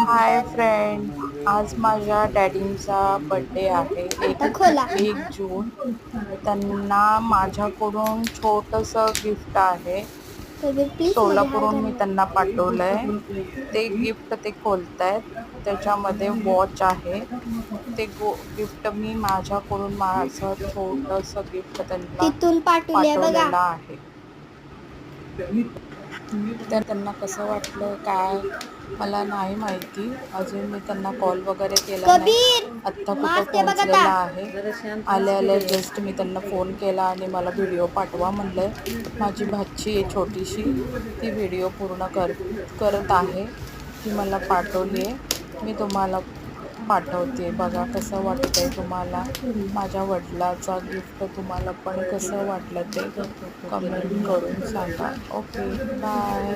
Hi friend, आज माझ्या डॅडींचा birthday आहे. आता खोला. 1 जून. त्यांना माझ्याकडून छोटंसं गिफ्ट आहे. कबीर प्लीज मध्ये हात सोलापूरहून मी घाल. त्यांना पाठवलंय. ते गिफ्ट ते खोलतायत. त्याच्यामध्ये वॉच आहे. ते गिफ्ट मी माझ्याकडून माझं छोटंसं गिफ्ट त्यांना तिथून पाठवले बघा. पाठवलेलं आहे. तर त्यांना कसं वाटलं काय मला नाही माहिती. अजून मी त्यांना कॉल वगैरे केला नाही. कबीर आत्ता कुठं मास्क आहे बघ पोहोचलेला आता. आहे. आल्या जस्ट मी त्यांना फोन केला आणि मला व्हिडिओ पाठवा म्हणलं. माझी भाची आहे छोटीशी, ती व्हिडिओ पूर्ण करत आहे. ती मला पाठवली आहे. मी तुम्हाला पाठवते. बघा कसं वाटतंय तुम्हाला. माझ्या वडिलाचा गिफ्ट तुम्हाला पण कसं वाटलं ते कमेंट करून सांगा. Okay, bye.